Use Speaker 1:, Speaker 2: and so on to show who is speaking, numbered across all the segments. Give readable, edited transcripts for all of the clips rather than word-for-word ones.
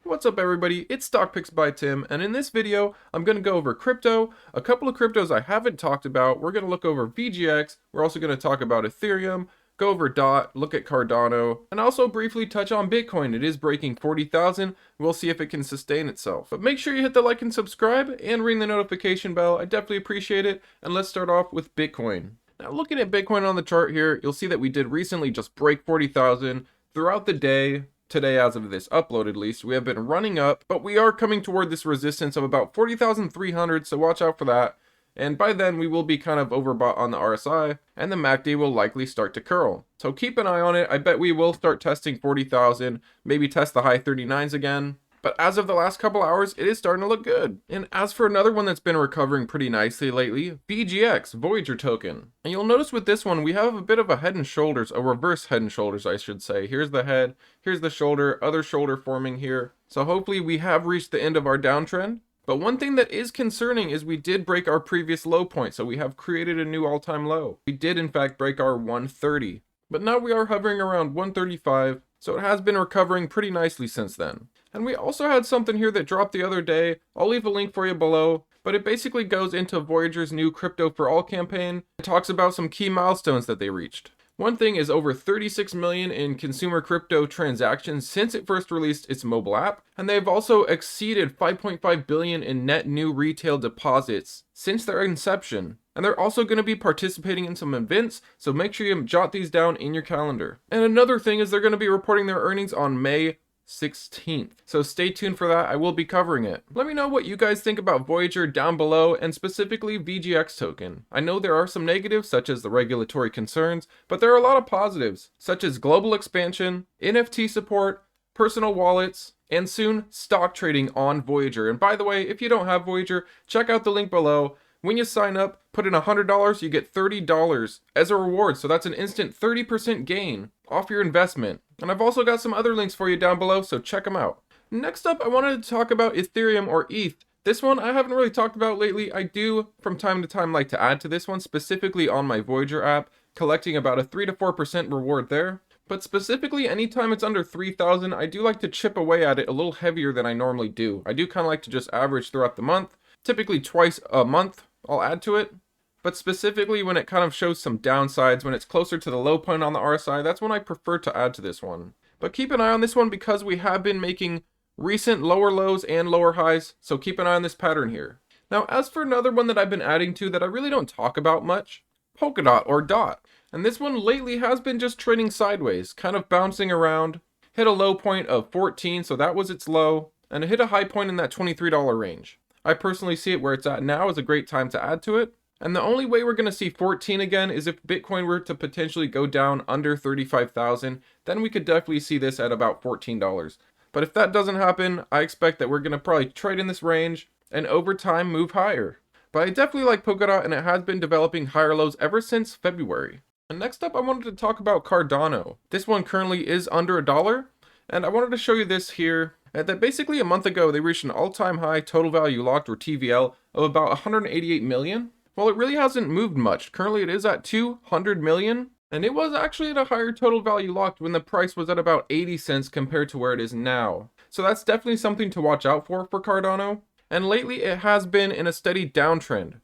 Speaker 1: What's up everybody, it's Stock Picks by Tim, and in this video, I'm going to go over crypto, a couple of cryptos I haven't talked about. We're going to look over VGX, we're also going to talk about Ethereum, go over DOT, look at Cardano, and also briefly touch on Bitcoin. It is breaking 40,000, we'll see if it can sustain itself. But make sure you hit the like and subscribe, and ring the notification bell, I definitely appreciate it, and let's start off with Bitcoin. Now looking at Bitcoin on the chart here, you'll see that we did recently just break 40,000 throughout the day. Today, as of this upload at least, we have been running up, but we are coming toward this resistance of about 40,300, so watch out for that. And by then, we will be kind of overbought on the RSI, and the MACD will likely start to curl. So keep an eye on it. I bet we will start testing 40,000, maybe test the high 39s again. But as of the last couple hours, it is starting to look good. And as for another one that's been recovering pretty nicely lately, VGX, Voyager token. And you'll notice with this one, we have a bit of a head and shoulders, a reverse head and shoulders, I should say. Here's the head, here's the shoulder, other shoulder forming here. So hopefully we have reached the end of our downtrend. But one thing that is concerning is we did break our previous low point, so we have created a new all-time low. We did in fact break our 130. But now we are hovering around 135, so it has been recovering pretty nicely since then. And we also had something here that dropped the other day. I'll leave a link for you below, but it basically goes into Voyager's new Crypto for All campaign. It talks about some key milestones that they reached. One thing is over 36 million in consumer crypto transactions since it first released its mobile app, and they've also exceeded 5.5 billion in net new retail deposits since their inception. And they're also going to be participating in some events, so make sure you jot these down in your calendar. And another thing is they're going to be reporting their earnings on May 16th. So stay tuned for that, I will be covering it. Let me know what you guys think about Voyager down below, and specifically VGX token. I know there are some negatives such as the regulatory concerns, but there are a lot of positives such as global expansion, NFT support, personal wallets, and soon stock trading on Voyager. And by the way, if you don't have Voyager, check out the link below. When you sign up, put in $100, you get $30 as a reward. So that's an instant 30% gain off your investment. And I've also got some other links for you down below, so check them out. Next up, I wanted to talk about Ethereum or ETH. This one I haven't really talked about lately. I do from time to time like to add to this one, specifically on my Voyager app, collecting about a 3 to 4% reward there. But specifically, anytime it's under 3,000, I do like to chip away at it a little heavier than I normally do. I do kind of like to just average throughout the month, typically twice a month. I'll add to it, but specifically when it kind of shows some downsides, when it's closer to the low point on the RSI, that's when I prefer to add to this one. But keep an eye on this one because we have been making recent lower lows and lower highs, so keep an eye on this pattern here. Now, as for another one that I've been adding to that I really don't talk about much, polkadot or DOT. And this one lately has been just trading sideways, kind of bouncing around, hit a low point of 14, so that was its low, and it hit a high point in that $23 range. I personally see it where it's at now is a great time to add to it. And the only way we're going to see 14 again is if Bitcoin were to potentially go down under 35,000, then we could definitely see this at about $14. But if that doesn't happen, I expect that we're going to probably trade in this range and over time move higher. But I definitely like Polkadot, and it has been developing higher lows ever since February. And next up, I wanted to talk about Cardano. This one currently is under $1, and I wanted to show you this here. That basically a month ago, they reached an all-time high total value locked, or TVL, of about 188 million. Well, it really hasn't moved much. Currently, it is at 200 million, and it was actually at a higher total value locked when the price was at about 80 cents compared to where it is now. So that's definitely something to watch out for Cardano. And lately, it has been in a steady downtrend.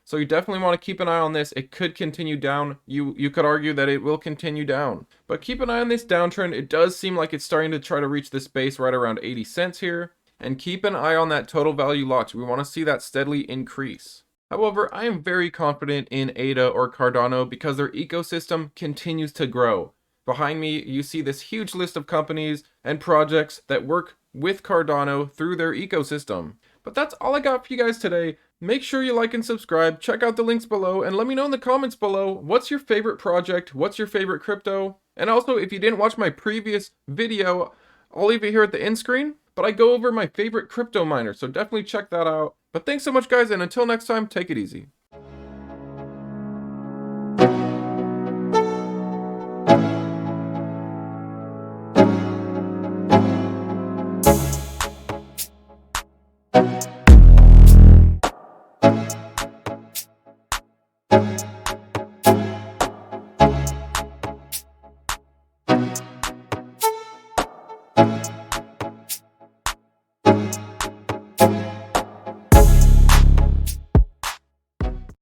Speaker 1: So you definitely want to keep an eye on this. It could continue down. You could argue that it will continue down. But keep an eye on this downtrend. It does seem like it's starting to try to reach this base right around 80 cents here. And keep an eye on that total value locked. We want to see that steadily increase. However, I am very confident in ADA or Cardano because their ecosystem continues to grow. Behind me, you see this huge list of companies and projects that work with Cardano through their ecosystem. But that's all I got for you guys today. Make sure you like and subscribe, check out the links below, and let me know in the comments below, what's your favorite project, what's your favorite crypto? And also, if you didn't watch my previous video, I'll leave it here at the end screen, but I go over my favorite crypto miner, so definitely check that out. But thanks so much guys, and until next time, take it easy.